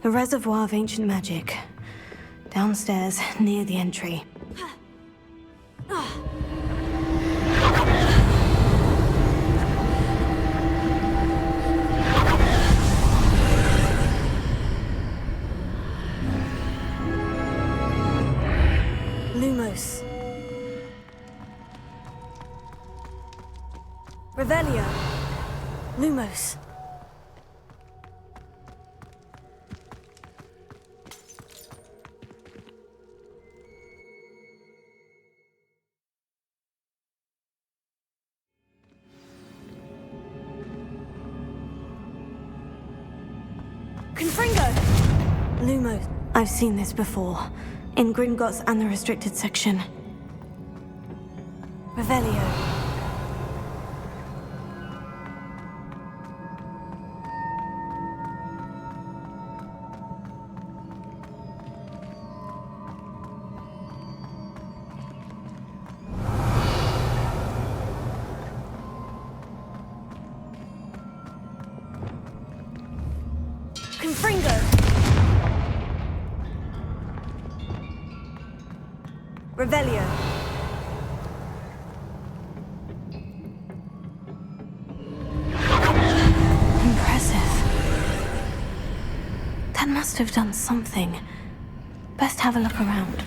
The reservoir of ancient magic. Downstairs, near the entry. Lumos. Revelio. Lumos. Confringo! Lumos. I've seen this before. In Gringotts and the restricted section. Revelio. Confringo! Revelio. Impressive. That must have done something. Best have a look around.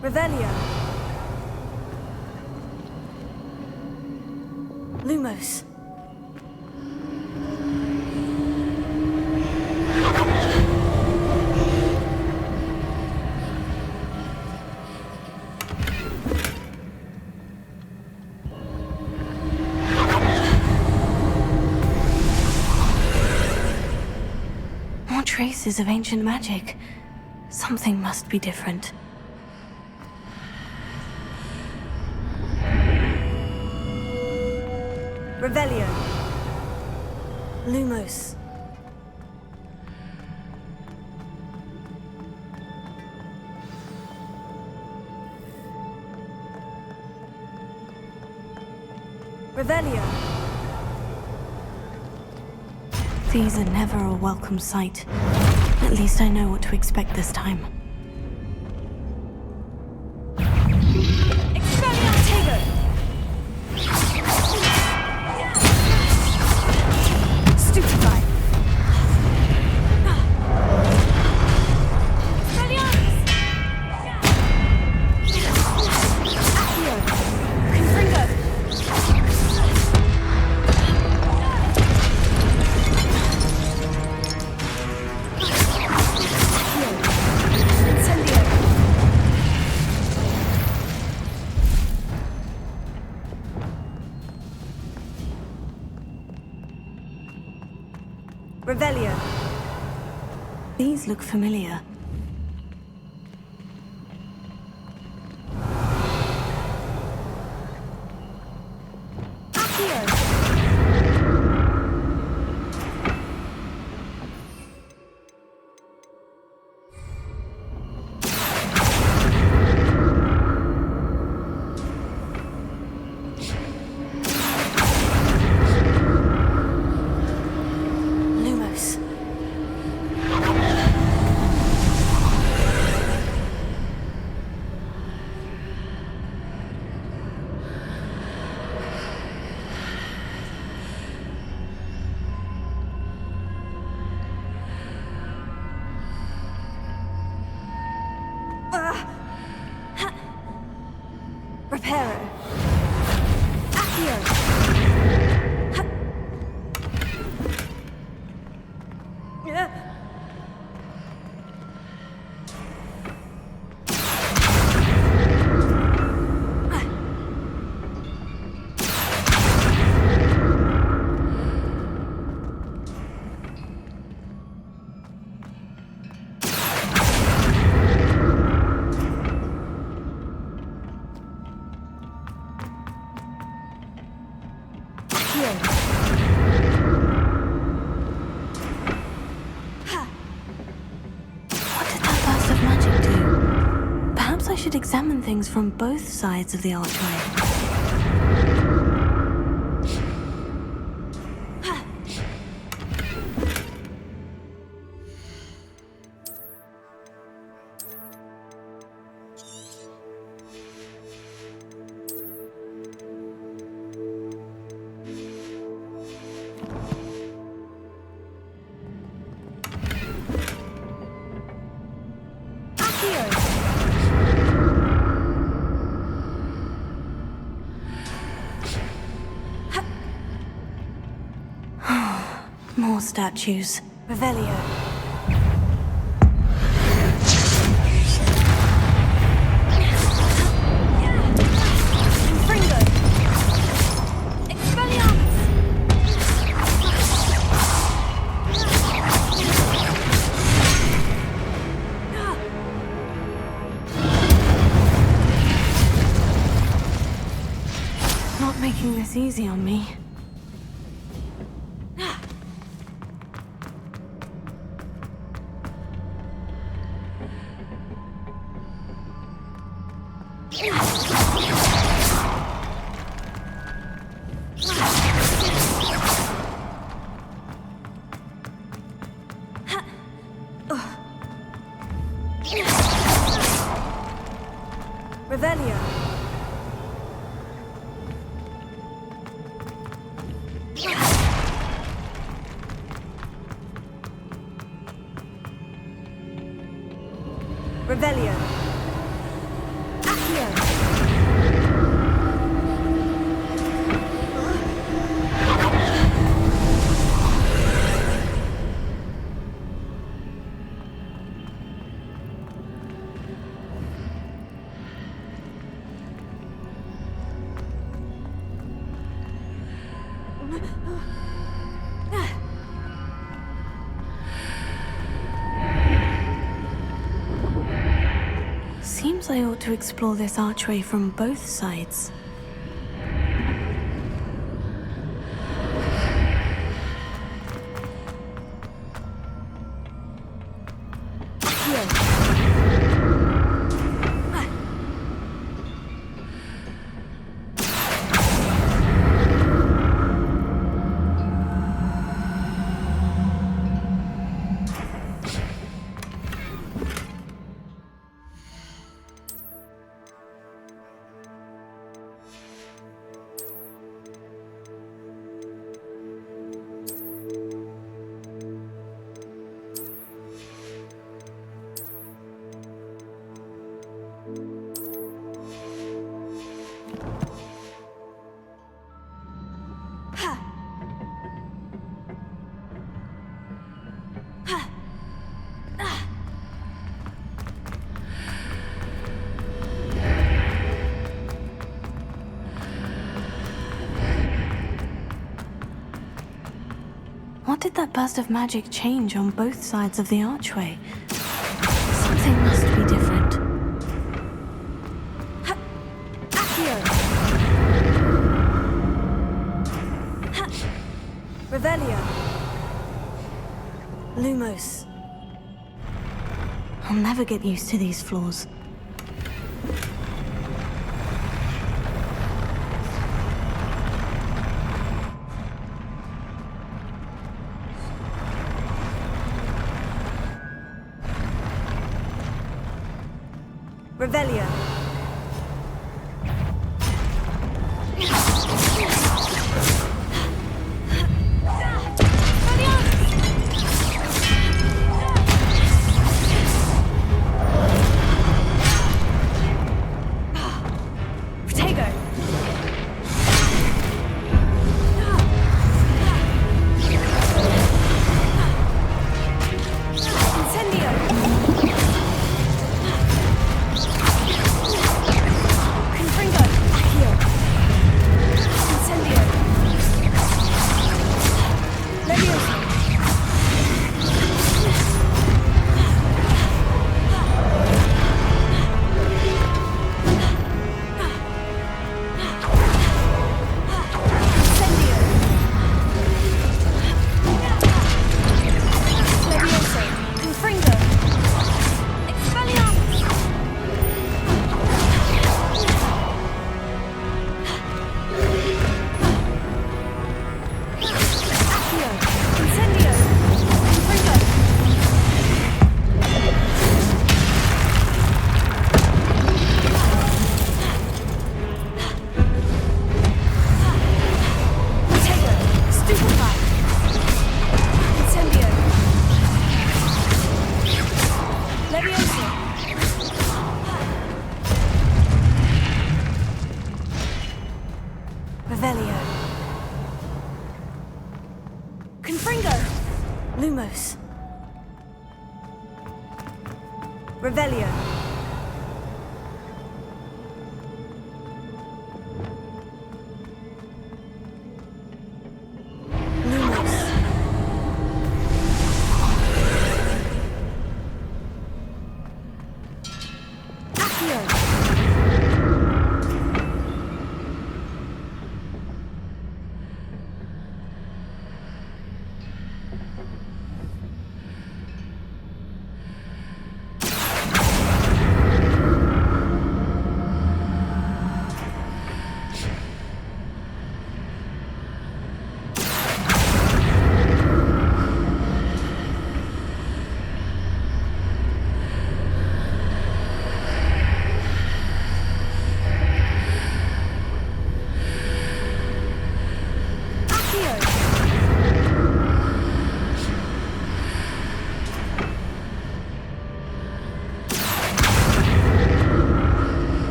Revelio. Lumos. More traces of ancient magic. Something must be different. Revelio. Lumos. Revelio. These are never a welcome sight. At least I know what to expect this time. Revelio. These look familiar. Reparo. Accio. examine things from both sides of the archway. More statues. Revelio. Not making this easy on me. Revelio. Revelio. Accio. Seems I ought to explore this archway from both sides. What did that burst of magic change on both sides of the archway? Something must be different. Accio. Revelio. Lumos. I'll never get used to these floors. Revelio. Incendio. Lumos. Revelio.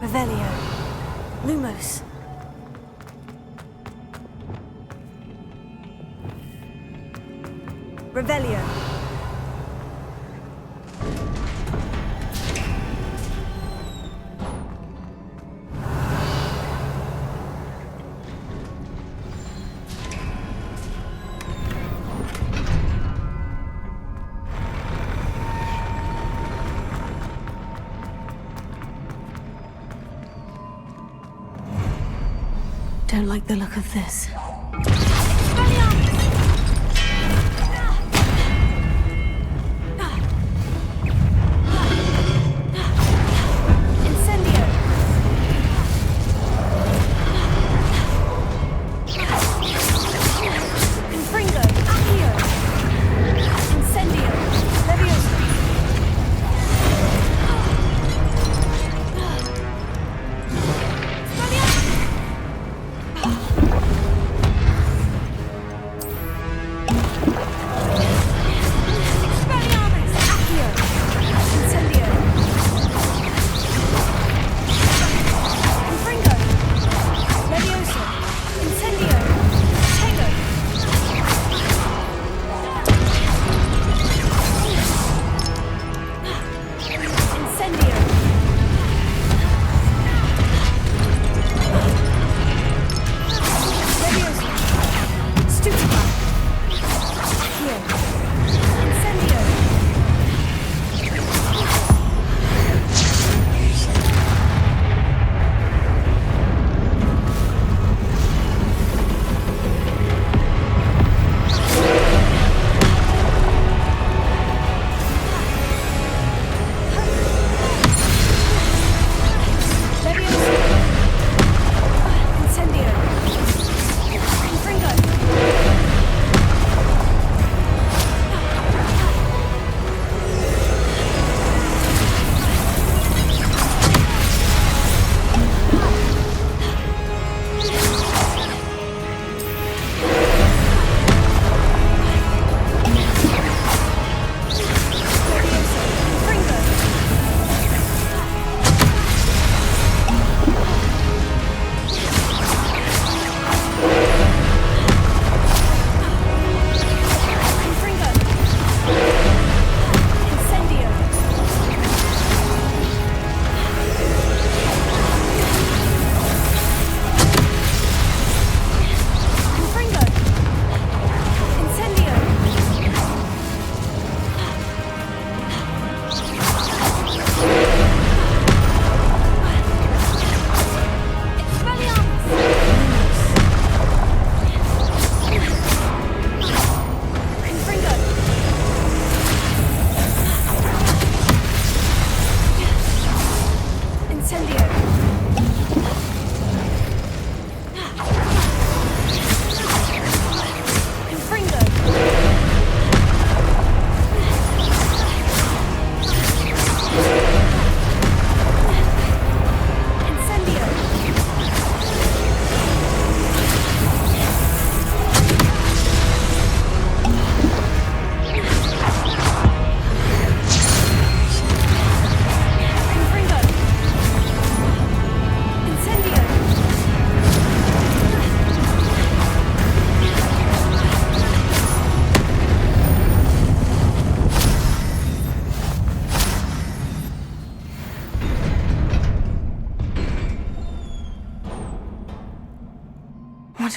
Revelio. Lumos. Revelio. Don't like the look of this.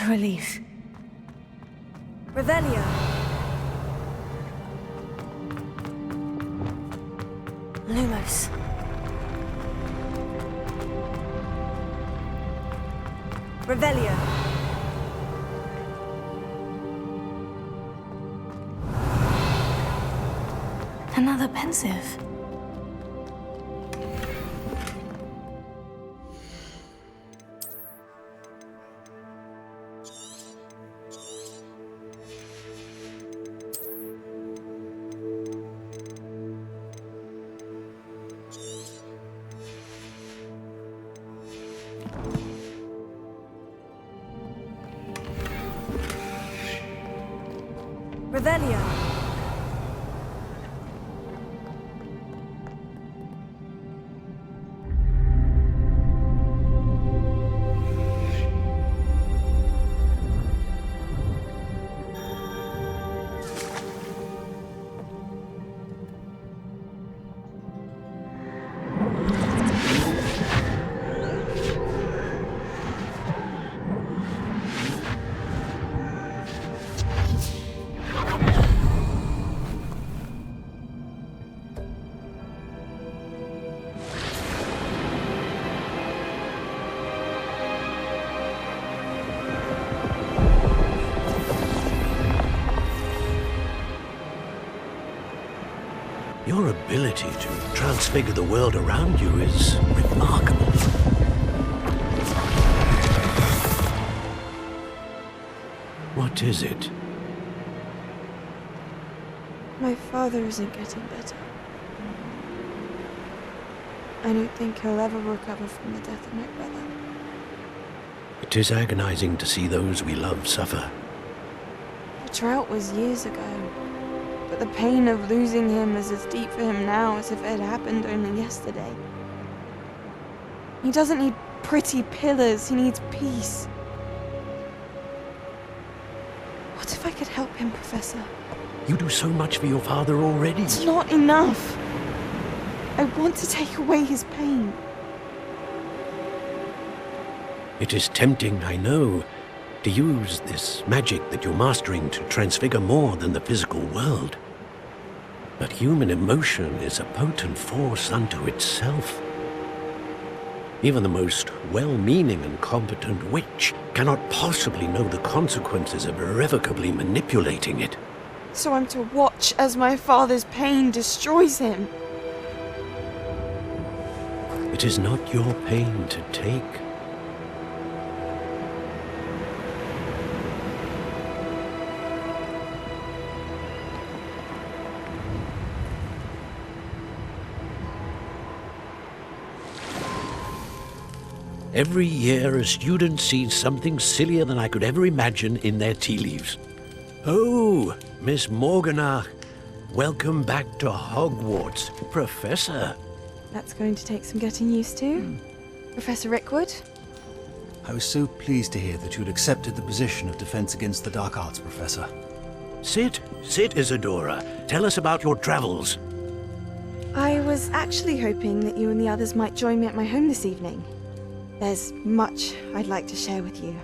relief. Revelio. Lumos. Revelio. Another pensive. Revelio. Your ability to transfigure the world around you is remarkable. What is it? My father isn't getting better. I don't think he'll ever recover from the death of my brother. It is agonizing to see those we love suffer. The drought was years ago, but the pain of losing him is as deep for him now as if it had happened only yesterday. He doesn't need pretty pillars, he needs peace. What if I could help him, Professor? You do so much for your father already. It's not enough. I want to take away his pain. It is tempting, I know, to use this magic that you're mastering to transfigure more than the physical world. But human emotion is a potent force unto itself. Even the most well-meaning and competent witch cannot possibly know the consequences of irrevocably manipulating it. So I'm to watch as my father's pain destroys him. It is not your pain to take. Every year, a student sees something sillier than I could ever imagine in their tea leaves. Oh, Miss Morganach, welcome back to Hogwarts, Professor. That's going to take some getting used to. Professor Rookwood? I was so pleased to hear that you had accepted the position of Defense Against the Dark Arts, Professor. Sit, Isadora. Tell us about your travels. I was actually hoping that you and the others might join me at my home this evening. There's much I'd like to share with you.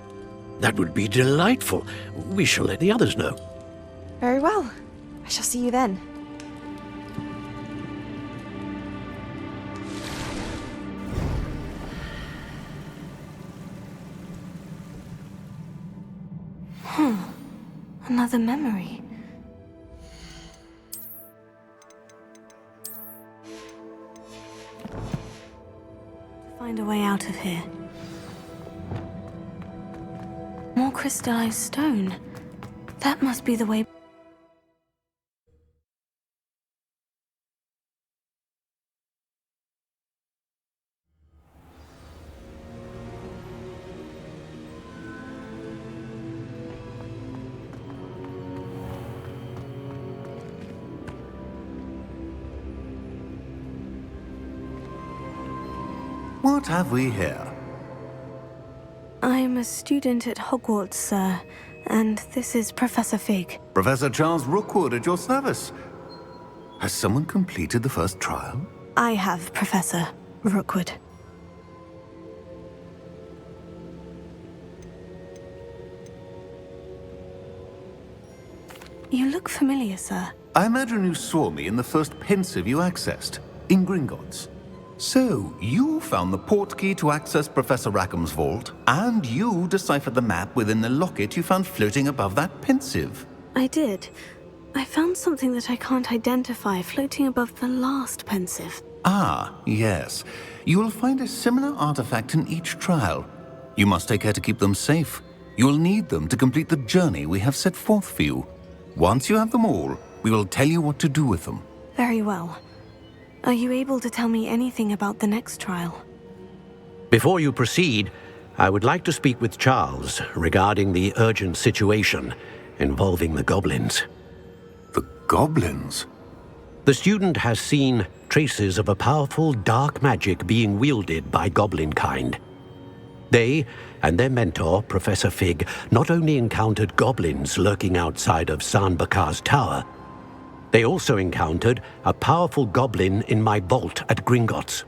That would be delightful. We shall let the others know. Very well. I shall see you then. Another memory. Find a way out of here. More crystallized stone. That must be the way. What have we here? I'm a student at Hogwarts, sir, and this is Professor Fig. Professor Charles Rookwood at your service. Has someone completed the first trial? I have, Professor Rookwood. You look familiar, sir. I imagine you saw me in the first pensive you accessed, in Gringotts. So, you found the portkey to access Professor Rackham's vault, and you deciphered the map within the locket you found floating above that pensive. I did. I found something that I can't identify floating above the last pensive. Ah, yes. You will find a similar artifact in each trial. You must take care to keep them safe. You will need them to complete the journey we have set forth for you. Once you have them all, we will tell you what to do with them. Very well. Are you able to tell me anything about the next trial? Before you proceed, I would like to speak with Charles regarding the urgent situation involving the goblins. The goblins? The student has seen traces of a powerful dark magic being wielded by goblin kind. They and their mentor, Professor Fig, not only encountered goblins lurking outside of San Bakar's tower, they also encountered a powerful goblin in my vault at Gringotts.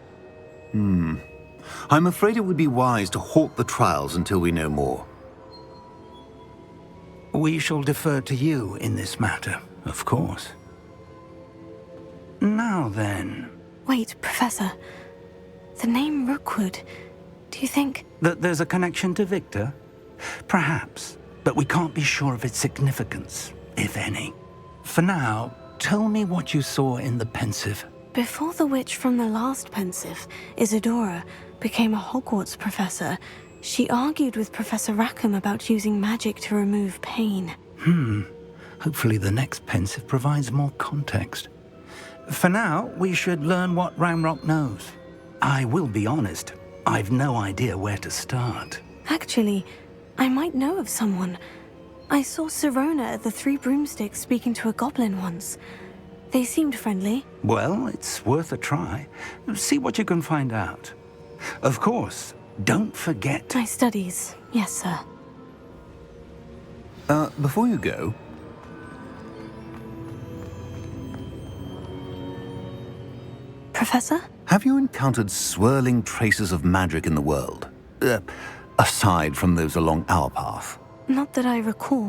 I'm afraid it would be wise to halt the trials until we know more. We shall defer to you in this matter, of course. Now then... Wait, Professor. The name Rookwood. Do you think... That there's a connection to Victor? Perhaps, but we can't be sure of its significance, if any. For now, tell me what you saw in the pensive. Before the witch from the last pensive, Isadora, became a Hogwarts professor, she argued with Professor Rackham about using magic to remove pain. Hopefully the next pensive provides more context. For now, we should learn what Ramrock knows. I will be honest, I've no idea where to start. Actually, I might know of someone. I saw Sirona at the Three Broomsticks speaking to a goblin once. They seemed friendly. Well, it's worth a try. See what you can find out. Of course, don't forget... My studies, yes, sir. Before you go... Professor? Have you encountered swirling traces of magic in the world? Aside from those along our path? Not that I recall.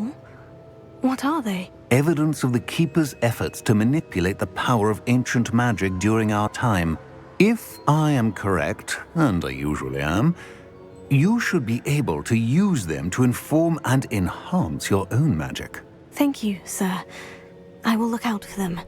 What are they? Evidence of the Keeper's efforts to manipulate the power of ancient magic during our time. If I am correct, and I usually am, you should be able to use them to inform and enhance your own magic. Thank you, sir. I will look out for them.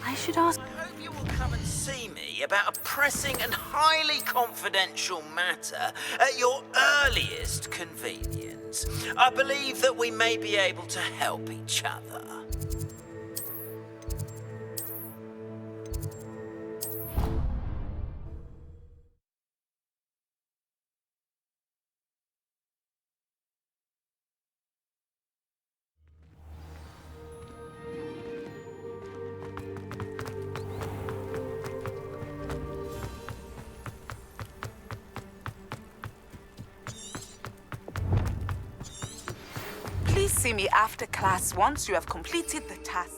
I should ask... I hope you will come and see me about a pressing and highly confidential matter at your earliest convenience. I believe that we may be able to help each other. Please see me after class once you have completed the task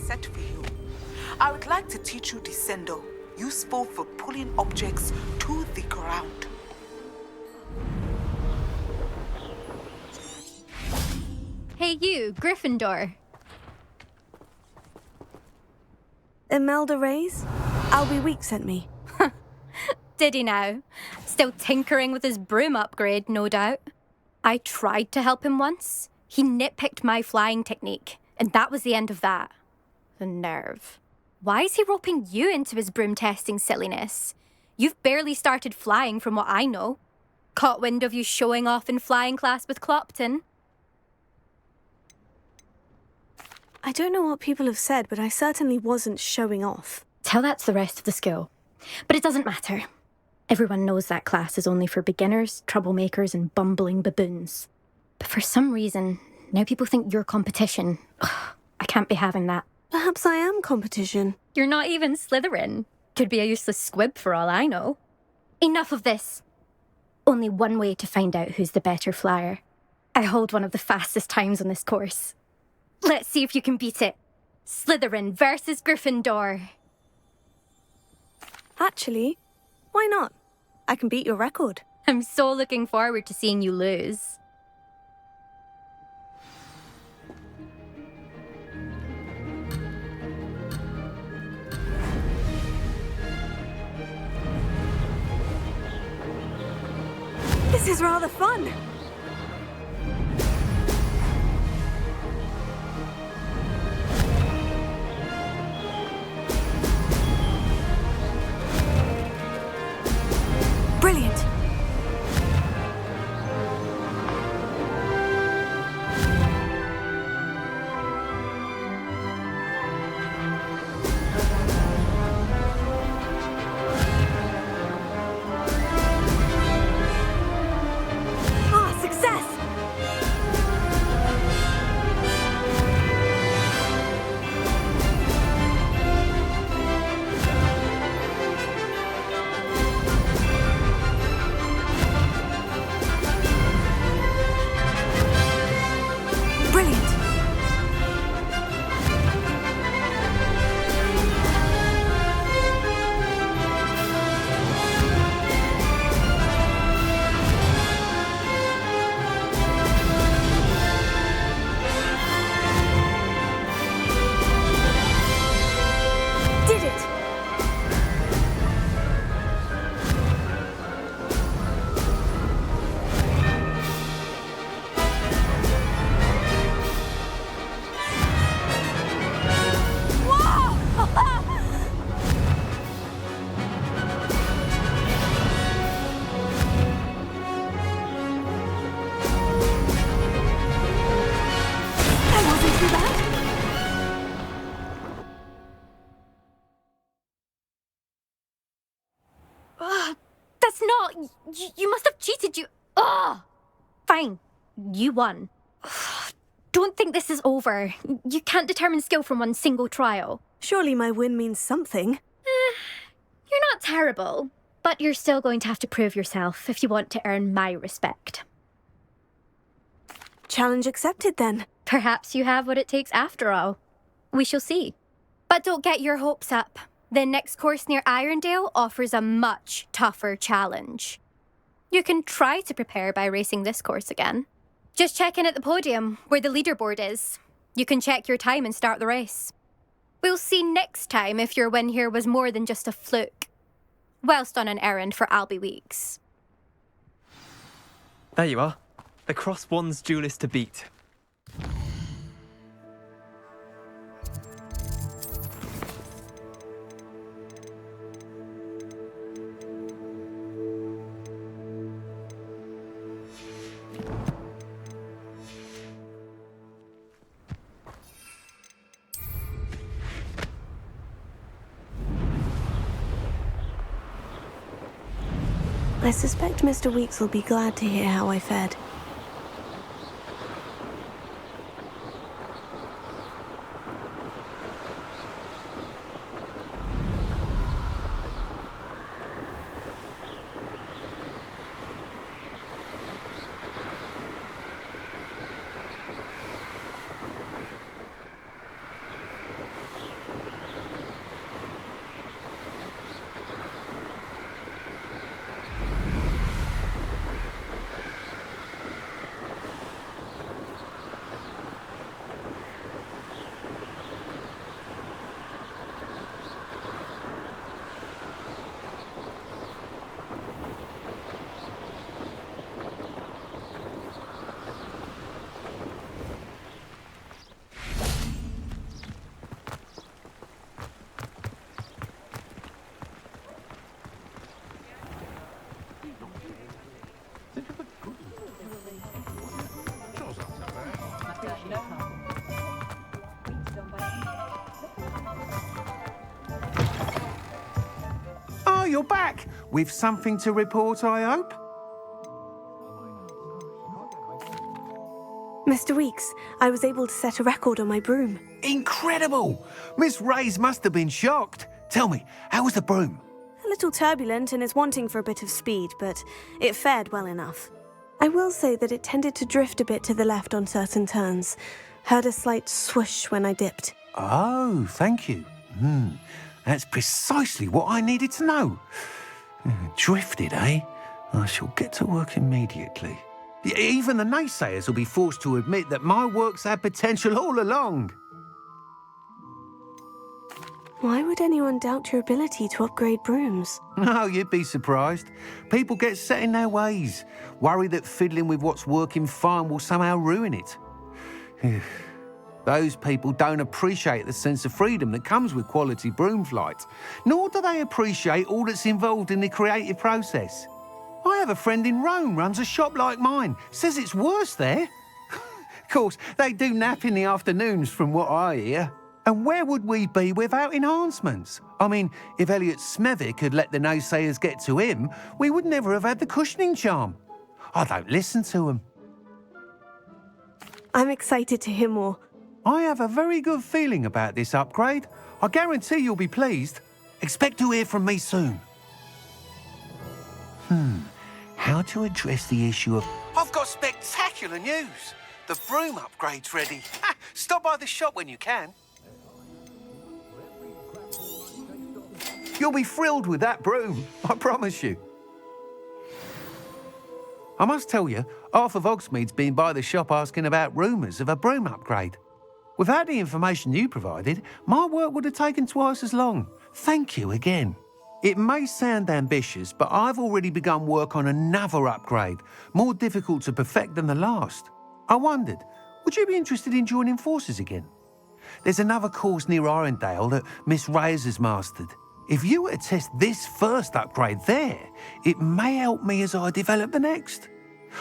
set for you. I would like to teach you Descendo, useful for pulling objects to the ground. Hey you, Gryffindor. Imelda Reyes? Albie Week sent me. Did he now? Still tinkering with his broom upgrade, no doubt. I tried to help him once. He nitpicked my flying technique, and that was the end of that. The nerve. Why is he roping you into his broom testing silliness? You've barely started flying from what I know. Caught wind of you showing off in flying class with Clopton? I don't know what people have said, but I certainly wasn't showing off. Tell that to the rest of the school. But it doesn't matter. Everyone knows that class is only for beginners, troublemakers, and bumbling baboons. But for some reason, now people think you're competition. Ugh, I can't be having that. Perhaps I am competition. You're not even Slytherin. Could be a useless squib for all I know. Enough of this. Only one way to find out who's the better flyer. I hold one of the fastest times on this course. Let's see if you can beat it. Slytherin versus Gryffindor. Actually, why not? I can beat your record. I'm so looking forward to seeing you lose. This is rather fun. Brilliant. Ah, success! Brilliant. Did it! That wasn't too bad. That's not... You must have cheated, you... Ugh! Fine. You won. Don't think this is over. You can't determine skill from one single trial. Surely my win means something. You're not terrible, but you're still going to have to prove yourself if you want to earn my respect. Challenge accepted then. Perhaps you have what it takes after all. We shall see. But don't get your hopes up. The next course near Irondale offers a much tougher challenge. You can try to prepare by racing this course again. Just check in at the podium, where the leaderboard is. You can check your time and start the race. We'll see next time if your win here was more than just a fluke. Whilst on an errand for Albie Weeks. There you are. The Cross Wands duelist to beat. I suspect Mr. Weeks will be glad to hear how I fared. you're back. With something to report, I hope? Mr. Weeks, I was able to set a record on my broom. Incredible! Miss Reyes must have been shocked. Tell me, how was the broom? A little turbulent and is wanting for a bit of speed, but it fared well enough. I will say that it tended to drift a bit to the left on certain turns. Heard a slight swoosh when I dipped. Oh, thank you. That's precisely what I needed to know. Drifted, eh? I shall get to work immediately. Even the naysayers will be forced to admit that my work's had potential all along. Why would anyone doubt your ability to upgrade brooms? No, you'd be surprised. People get set in their ways, worry that fiddling with what's working fine will somehow ruin it. Those people don't appreciate the sense of freedom that comes with quality broom flight, nor do they appreciate all that's involved in the creative process. I have a friend in Rome runs a shop like mine, says it's worse there. Of course, they do nap in the afternoons from what I hear. And where would we be without enhancements? I mean, if Elliot Smethwick had let the naysayers get to him, we would never have had the cushioning charm. I don't listen to them. I'm excited to hear more. I have a very good feeling about this upgrade. I guarantee you'll be pleased. Expect to hear from me soon. How to address the issue of... I've got spectacular news. The broom upgrade's ready. Stop by the shop when you can. You'll be thrilled with that broom, I promise you. I must tell you, half of Hogsmeade's been by the shop asking about rumours of a broom upgrade. Without the information you provided, my work would have taken twice as long. Thank you again. It may sound ambitious, but I've already begun work on another upgrade, more difficult to perfect than the last. I wondered, would you be interested in joining forces again? There's another course near Arendelle that Miss Reyes has mastered. If you were to test this first upgrade there, it may help me as I develop the next.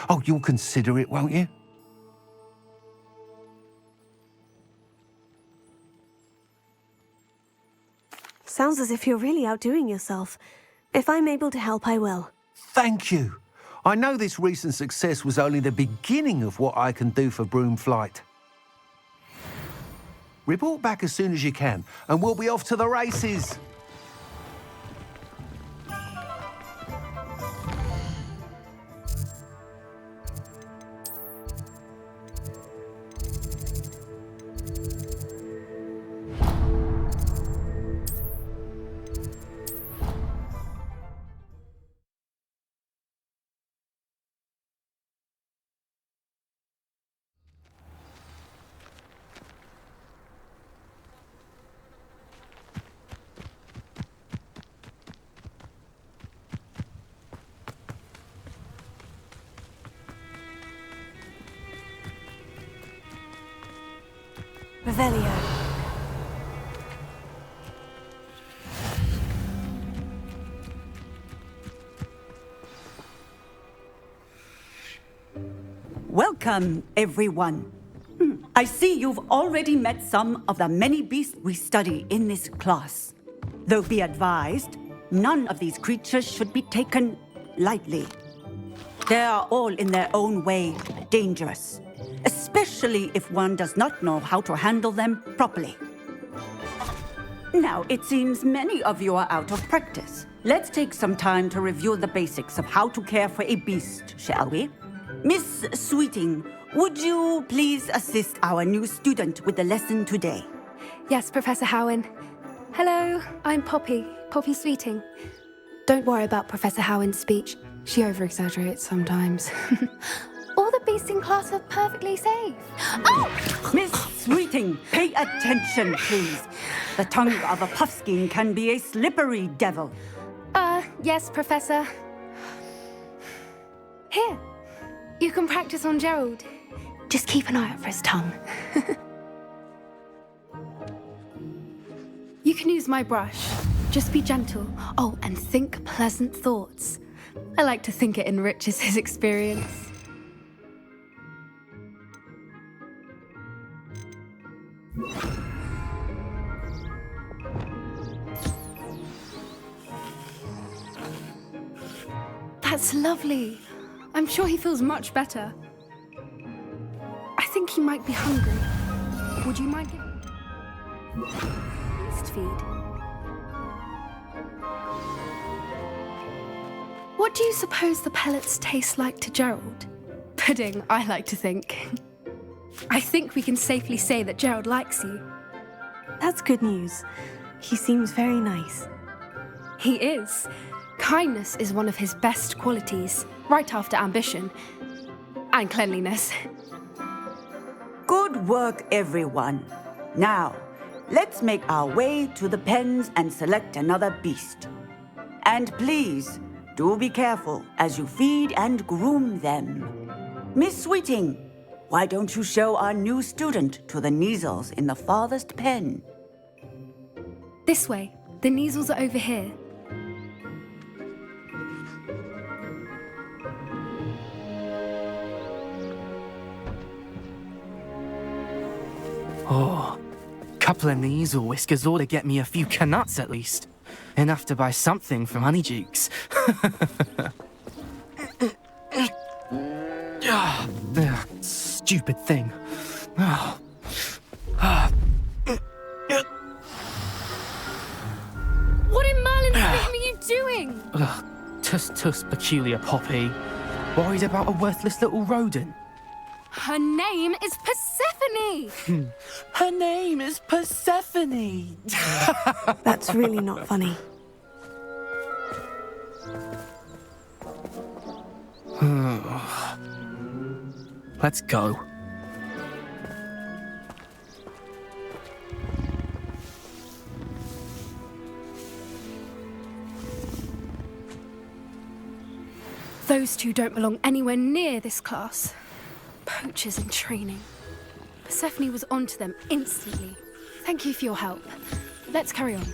Oh, you'll consider it, won't you? Sounds as if you're really outdoing yourself. If I'm able to help, I will. Thank you. I know this recent success was only the beginning of what I can do for broom flight. Report back as soon as you can, and we'll be off to the races. Revelio. Welcome, everyone. I see you've already met some of the many beasts we study in this class. Though be advised, none of these creatures should be taken lightly. They are all in their own way dangerous, especially if one does not know how to handle them properly. Now, it seems many of you are out of practice. Let's take some time to review the basics of how to care for a beast, shall we? Miss Sweeting, would you please assist our new student with the lesson today? Yes, Professor Howen. Hello, I'm Poppy Sweeting. Don't worry about Professor Howen's speech. She over-exaggerates sometimes. All the beasts in class are perfectly safe. Oh! Miss Sweeting, pay attention, please. The tongue of a puffskein can be a slippery devil. Yes, Professor. Here, you can practice on Gerald. Just keep an eye out for his tongue. You can use my brush. Just be gentle. Oh, and think pleasant thoughts. I like to think it enriches his experience. That's lovely. I'm sure he feels much better. I think he might be hungry. Would you mind giving beast feed? What do you suppose the pellets taste like to Gerald? Pudding, I like to think. I think we can safely say that Gerald likes you. That's good news. He seems very nice. He is. Kindness is one of his best qualities, right after ambition. And cleanliness. Good work, everyone. Now, let's make our way to the pens and select another beast. And please, do be careful as you feed and groom them. Miss Sweeting, why don't you show our new student to the Neasels in the farthest pen? This way. The Neasels are over here. Oh, couple of Neasel whiskers ought to get me a few canuts at least. Enough to buy something from Honeydukes. Stupid thing. What in Merlin's name are you doing? Tuss, peculiar Poppy. Worried about a worthless little rodent. Her name is Persephone! Her name is Persephone! That's really not funny. Let's go. Those two don't belong anywhere near this class. Poachers in training. Persephone was onto them instantly. Thank you for your help. Let's carry on.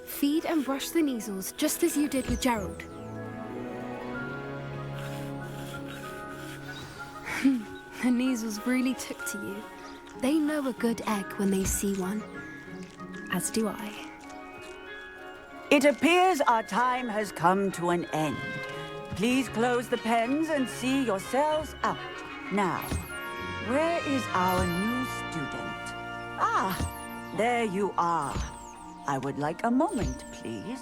Feed and brush the Neasels just as you did with Gerald. The Neasels really took to you. They know a good egg when they see one. As do I. It appears our time has come to an end. Please close the pens and see yourselves out. Now, where is our new student? Ah, there you are. I would like a moment, please.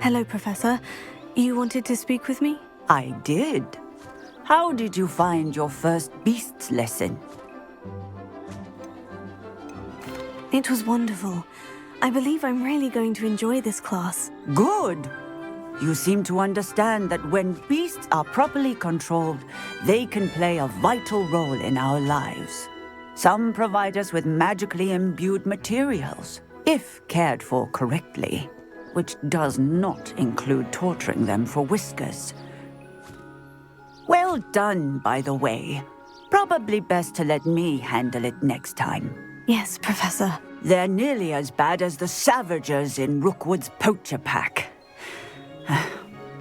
Hello, Professor. You wanted to speak with me? I did. How did you find your first beasts lesson? It was wonderful. I believe I'm really going to enjoy this class. Good. You seem to understand that when beasts are properly controlled, they can play a vital role in our lives. Some provide us with magically imbued materials, if cared for correctly, which does not include torturing them for whiskers. Well done, by the way. Probably best to let me handle it next time. Yes, Professor. They're nearly as bad as the Savagers in Rookwood's poacher pack.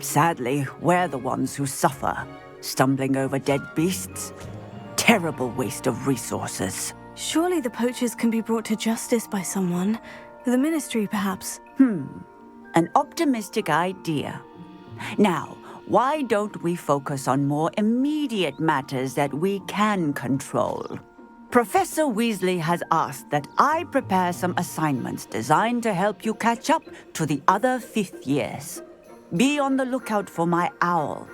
Sadly, we're the ones who suffer, stumbling over dead beasts. Terrible waste of resources. Surely the poachers can be brought to justice by someone. The Ministry, perhaps. An optimistic idea. Now, why don't we focus on more immediate matters that we can control? Professor Weasley has asked that I prepare some assignments designed to help you catch up to the other 5th years. Be on the lookout for my owl.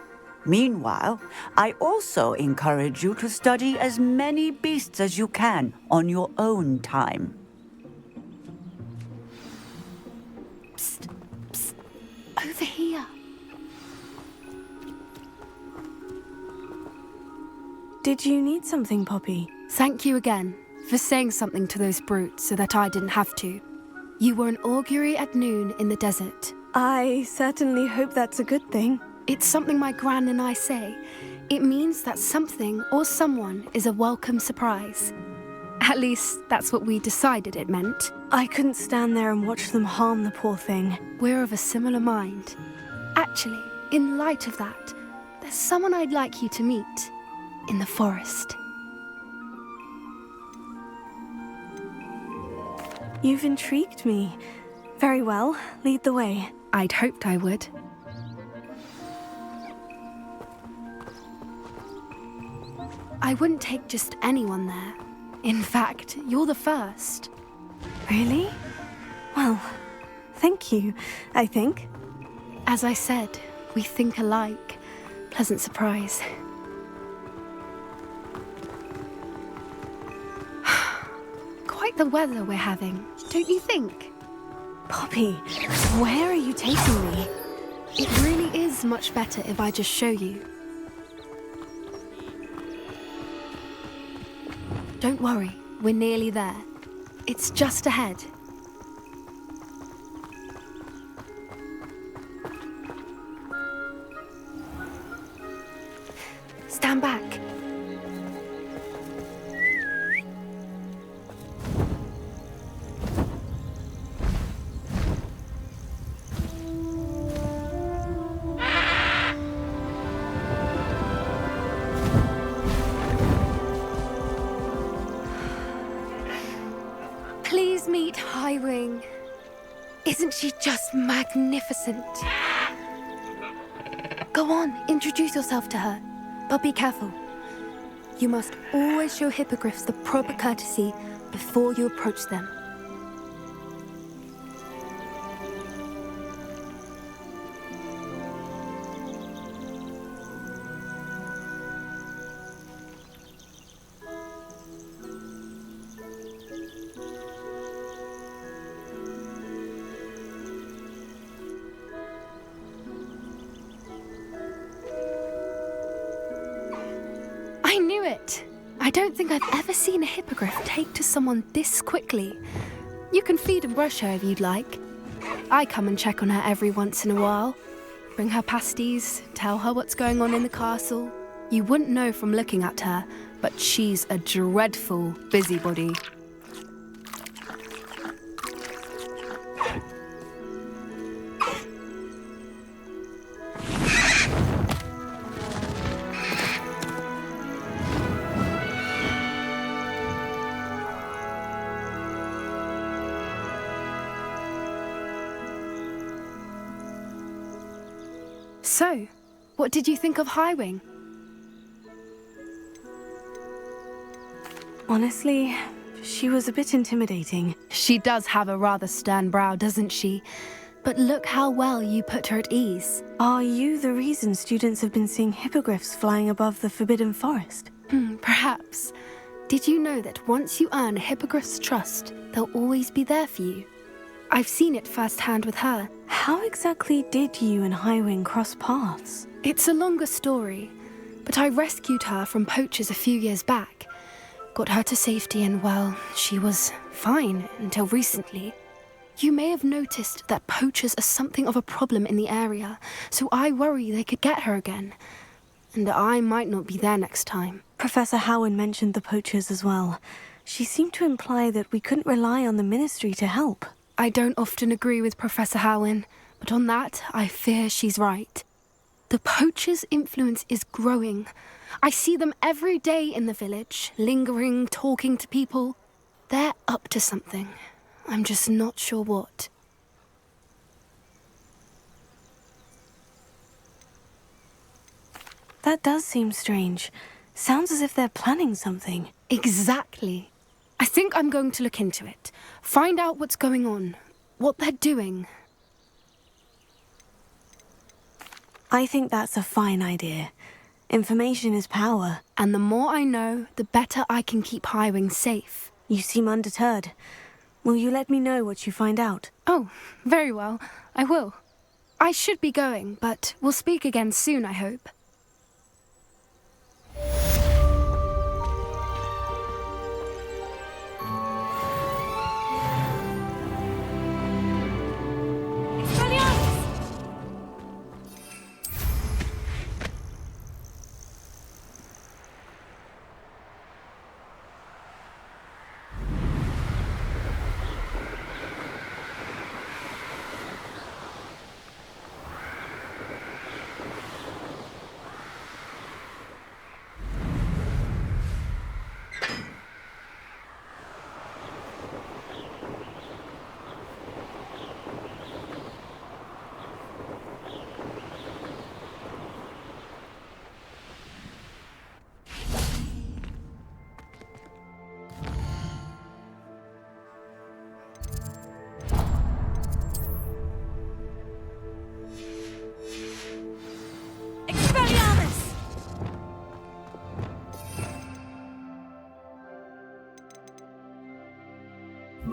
Meanwhile, I also encourage you to study as many beasts as you can on your own time. Psst, psst. Over here. Did you need something, Poppy? Thank you again for saying something to those brutes so that I didn't have to. You were an augury at noon in the desert. I certainly hope that's a good thing. It's something my gran and I say. It means that something or someone is a welcome surprise. At least, that's what we decided it meant. I couldn't stand there and watch them harm the poor thing. We're of a similar mind. Actually, in light of that, there's someone I'd like you to meet in the forest. You've intrigued me. Very well, lead the way. I'd hoped I would. I wouldn't take just anyone there. In fact, you're the first. Really? Well, thank you, I think. As I said, we think alike. Pleasant surprise. Quite the weather we're having, don't you think? Poppy, where are you taking me? It really is much better if I just show you. Don't worry, we're nearly there. It's just ahead. Stand back. Please meet Highwing. Isn't she just magnificent? Go on, introduce yourself to her. But be careful. You must always show hippogriffs the proper courtesy before you approach them. I knew it! I don't think I've ever seen a hippogriff take to someone this quickly. You can feed and brush her if you'd like. I come and check on her every once in a while. Bring her pasties, tell her what's going on in the castle. You wouldn't know from looking at her, but she's a dreadful busybody. So, what did you think of Highwing? Honestly, she was a bit intimidating. She does have a rather stern brow, doesn't she? But look how well you put her at ease. Are you the reason students have been seeing hippogriffs flying above the Forbidden Forest? Perhaps. Did you know that once you earn a hippogriff's trust, they'll always be there for you? I've seen it firsthand with her. How exactly did you and Highwing cross paths? It's a longer story, but I rescued her from poachers a few years back. Got her to safety and, well, she was fine until recently. You may have noticed that poachers are something of a problem in the area, so I worry they could get her again. And I might not be there next time. Professor Howen mentioned the poachers as well. She seemed to imply that we couldn't rely on the Ministry to help. I don't often agree with Professor Howen, but on that, I fear she's right. The poachers' influence is growing. I see them every day in the village, lingering, talking to people. They're up to something. I'm just not sure what. That does seem strange. Sounds as if they're planning something. Exactly. I think I'm going to look into it. Find out what's going on, what they're doing. I think that's a fine idea. Information is power. And the more I know, the better I can keep Highwing safe. You seem undeterred. Will you let me know what you find out? Oh, very well. I will. I should be going, but we'll speak again soon, I hope. Now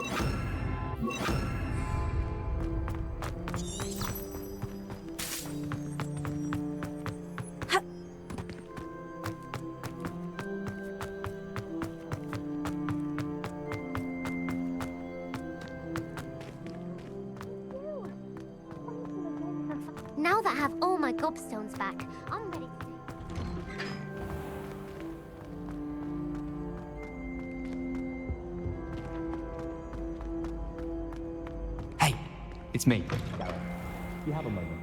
that I have all my gobstones back, I'm ready. Hey, it's me. You have a moment.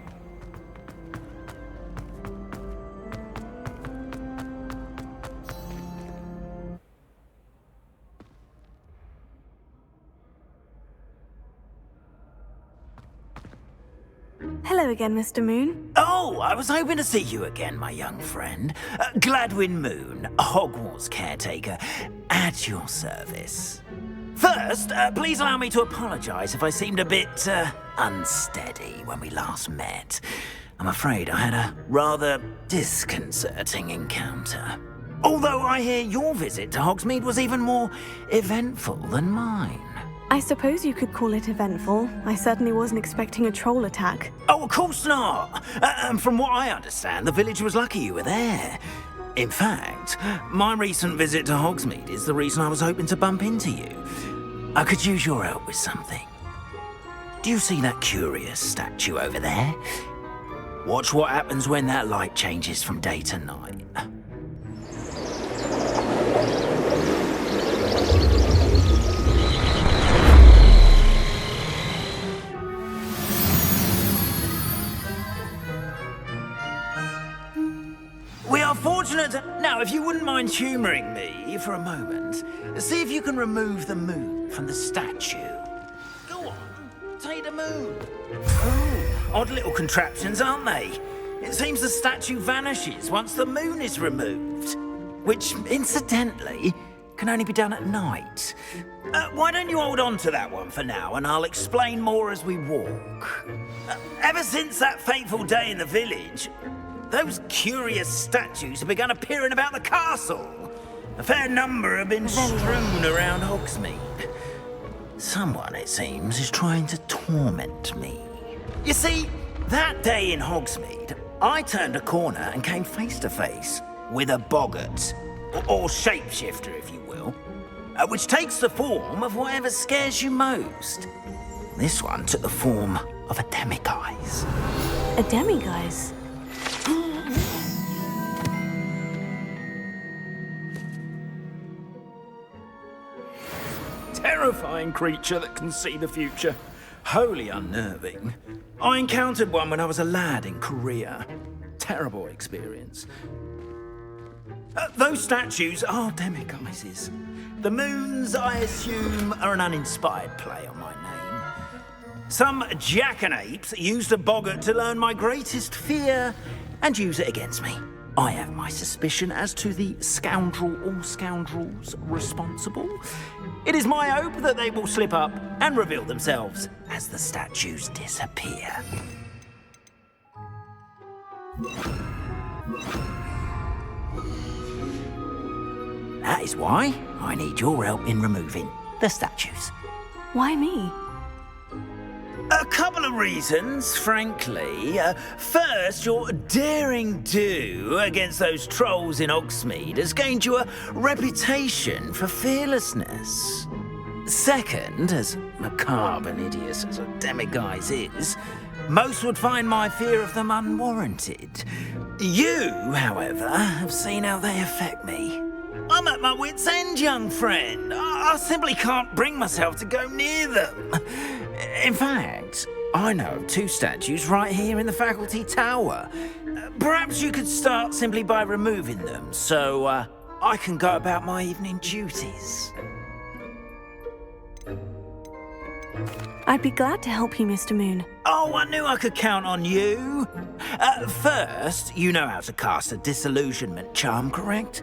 Hello again, Mr. Moon. Oh, I was hoping to see you again, my young friend. Gladwin Moon, Hogwarts caretaker, at your service. First, please allow me to apologise if I seemed a bit unsteady when we last met. I'm afraid I had a rather disconcerting encounter. Although I hear your visit to Hogsmeade was even more eventful than mine. I suppose you could call it eventful. I certainly wasn't expecting a troll attack. Oh, of course not. From what I understand, the village was lucky you were there. In fact, my recent visit to Hogsmeade is the reason I was hoping to bump into you. I could use your help with something. Do you see that curious statue over there? Watch what happens when that light changes from day to night. We are fortunate to... Now, if you wouldn't mind humouring me for a moment, see if you can remove the moon from the statue. Go on, take the moon. Oh, odd little contraptions, aren't they? It seems the statue vanishes once the moon is removed. Which, incidentally, can only be done at night. Why don't you hold on to that one for now, and I'll explain more as we walk. Ever since that fateful day in the village, those curious statues have begun appearing about the castle. A fair number have been strewn around Hogsmeade. Someone, it seems, is trying to torment me. You see, that day in Hogsmeade, I turned a corner and came face to face with a boggart, or shapeshifter, if you will, which takes the form of whatever scares you most. This one took the form of a demiguise. A demiguise? Terrifying creature that can see the future. Wholly unnerving. I encountered one when I was a lad in Korea. Terrible experience. Those statues are demiguises. The moons, I assume, are an uninspired play on my name. Some jackanapes used a boggart to learn my greatest fear and use it against me. I have my suspicion as to the scoundrel or scoundrels responsible. It is my hope that they will slip up and reveal themselves as the statues disappear. That is why I need your help in removing the statues. Why me? A couple of reasons, frankly. First, your daring do against those trolls in Hogsmeade has gained you a reputation for fearlessness. Second, as macabre and hideous as a demiguise is, most would find my fear of them unwarranted. You, however, have seen how they affect me. I'm at my wit's end, young friend. I simply can't bring myself to go near them. In fact, I know of two statues right here in the faculty tower. Perhaps you could start simply by removing them, so I can go about my evening duties. I'd be glad to help you, Mr. Moon. Oh, I knew I could count on you. First, you know how to cast a disillusionment charm, correct?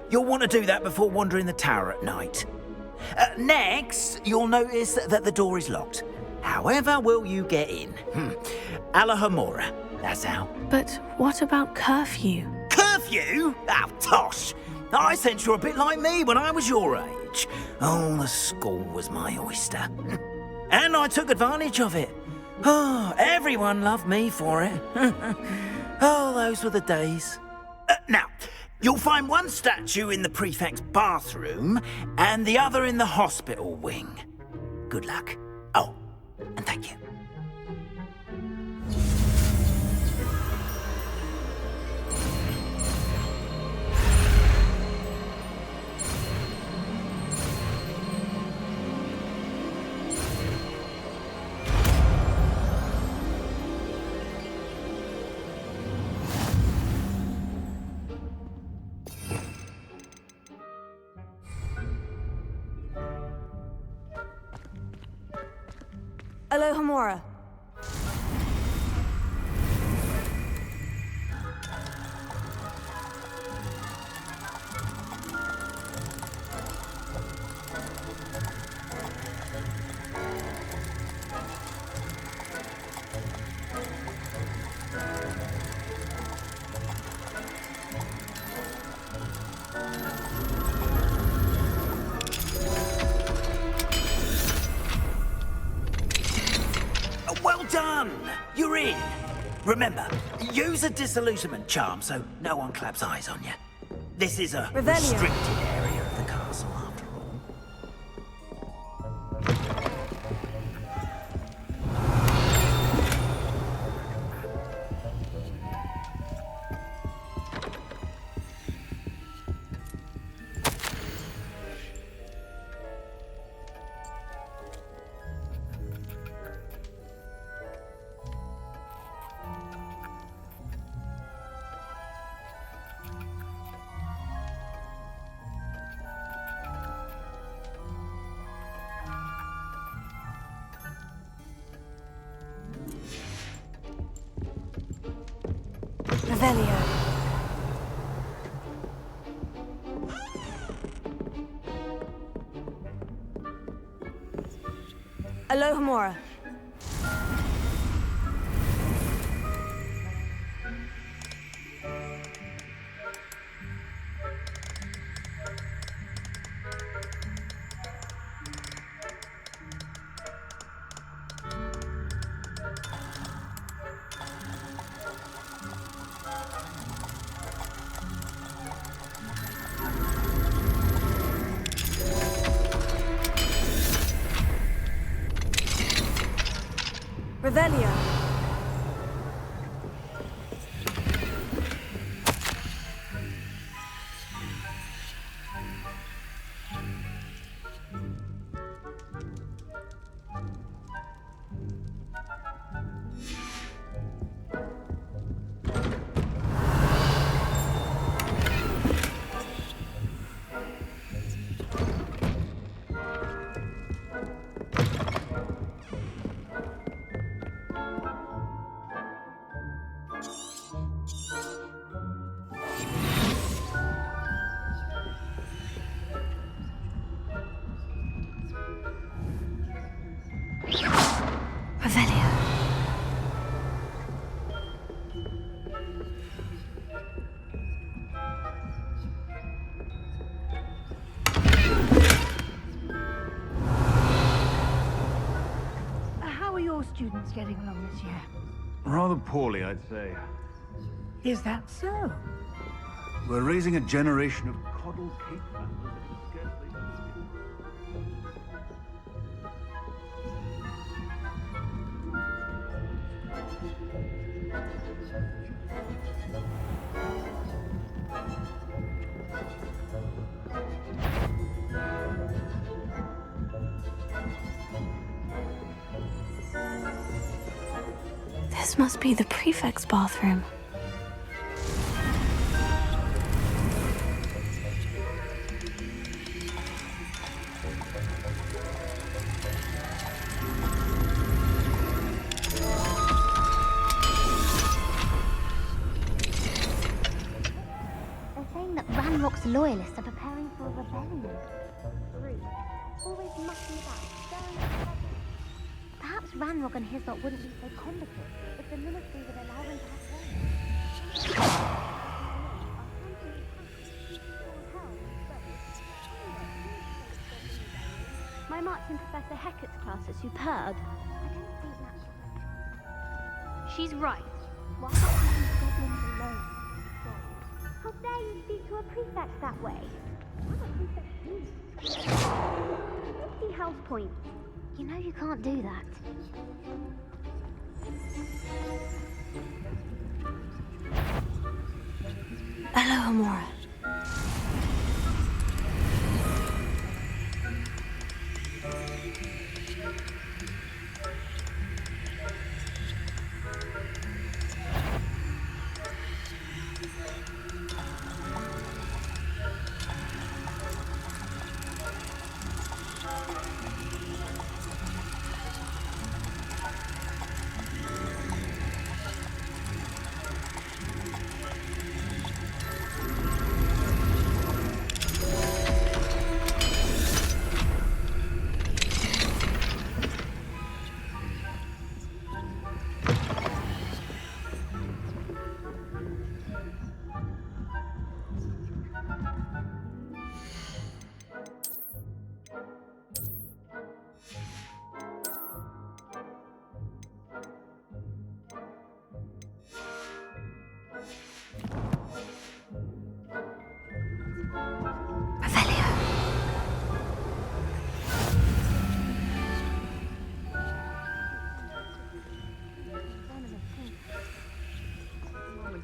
You'll want to do that before wandering the tower at night. Next, you'll notice that the door is locked. However will you get in? Alahomora, that's how. But what about curfew? Curfew? Oh, tosh. I sense you're a bit like me when I was your age. Oh, the school was my oyster. And I took advantage of it. Oh, everyone loved me for it. Oh, those were the days. Now, you'll find one statue in the prefect's bathroom and the other in the hospital wing. Good luck. Oh, and thank you. Alohomora. Well done! You're in. Remember, use a disillusionment charm so no one claps eyes on you. This is a restricted area of the castle, after all. Revelio. Alohomora. Revelio. Students getting along this year? Rather poorly, I'd say. Is that so? We're raising a generation of coddled cake members that can scarcely... This must be the prefect's bathroom. They're saying that Ranrock's loyalists are preparing for a rebellion. Rude. Always mucking about, stirring up trouble. Perhaps Ranrock and his lot wouldn't be so combative if the ministry would allow them to have My marks in Professor Hecat's class are superb. I don't think that's... She's right. Why not leave goblins alone? How dare you speak to a prefect that way? I'm a prefect too. 50 house points. You know you can't do that. Alohomora.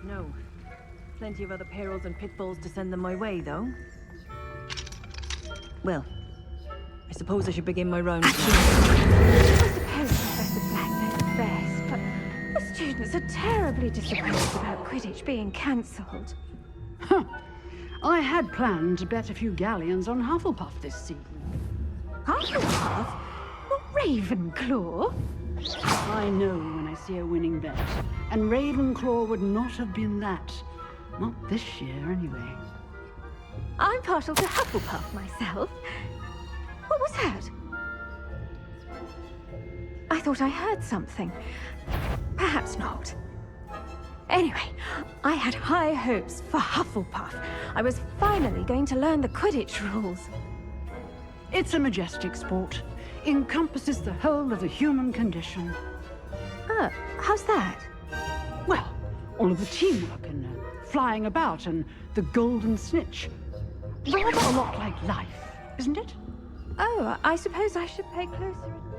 No. Plenty of other perils and pitfalls to send them my way, though. Well, I suppose I should begin my round. I suppose Professor Black knows best, but the students are terribly disappointed about Quidditch being cancelled. Huh. I had planned to bet a few galleons on Hufflepuff this season. Hufflepuff? Not Ravenclaw? I know when I see a winning bet, and Ravenclaw would not have been that. Not this year, anyway. I'm partial to Hufflepuff myself. What was that? I thought I heard something. Perhaps not. Anyway, I had high hopes for Hufflepuff. I was finally going to learn the Quidditch rules. It's a majestic sport. Encompasses the whole of the human condition. How's that? Well, all of the teamwork and flying about and the golden snitch. Rather a lot like life, isn't it? Oh, I suppose I should pay closer attention.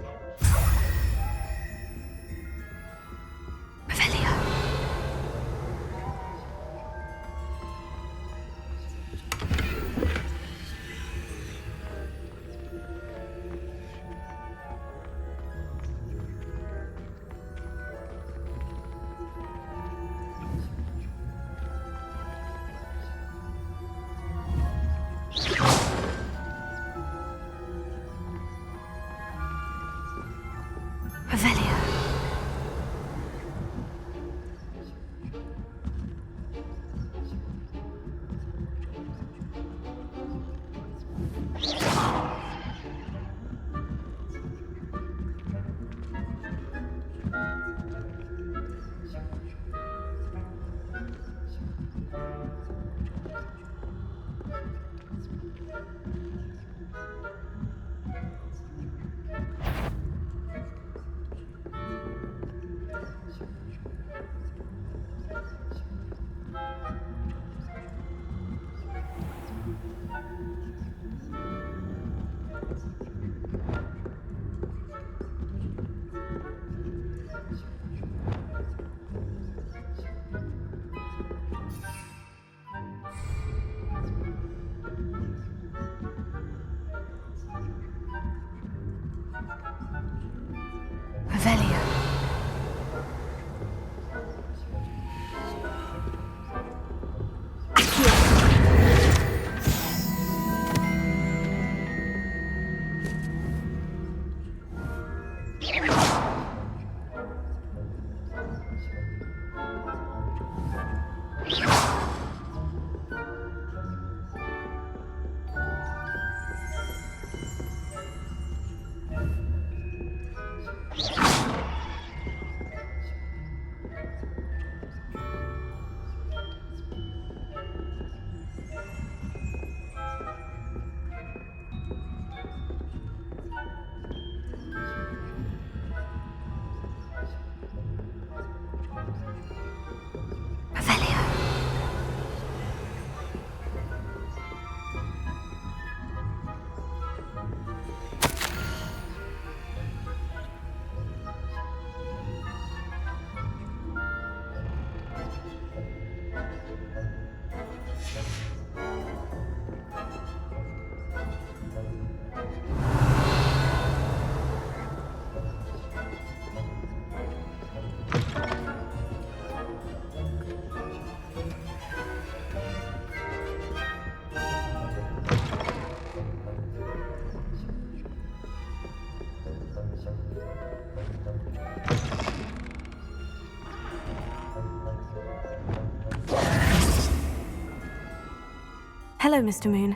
Hello, Mr. Moon.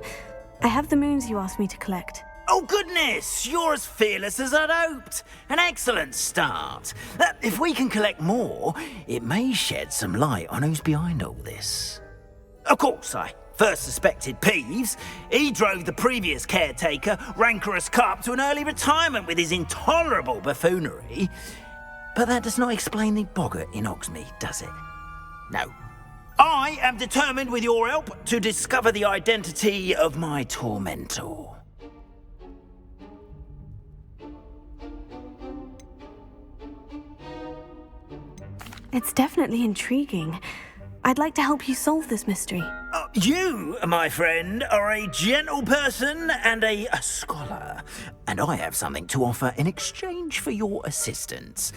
I have the moons you asked me to collect. Oh, goodness! You're as fearless as I'd hoped. An excellent start. If we can collect more, it may shed some light on who's behind all this. Of course, I first suspected Peeves. He drove the previous caretaker, rancorous Carp, to an early retirement with his intolerable buffoonery. But that does not explain the boggart in Hogsmeade, does it? No. I am determined, with your help, to discover the identity of my tormentor. It's definitely intriguing. I'd like to help you solve this mystery. You, my friend, are a gentle person and a scholar, and I have something to offer in exchange for your assistance.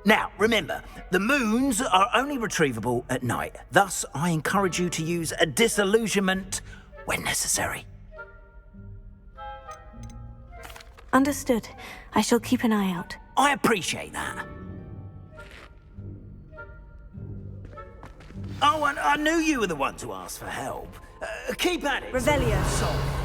Now, remember, the moons are only retrievable at night. Thus, I encourage you to use a disillusionment when necessary. Understood. I shall keep an eye out. I appreciate that. Oh, and I knew you were the one to ask for help. Keep at it. Revelio. Soul.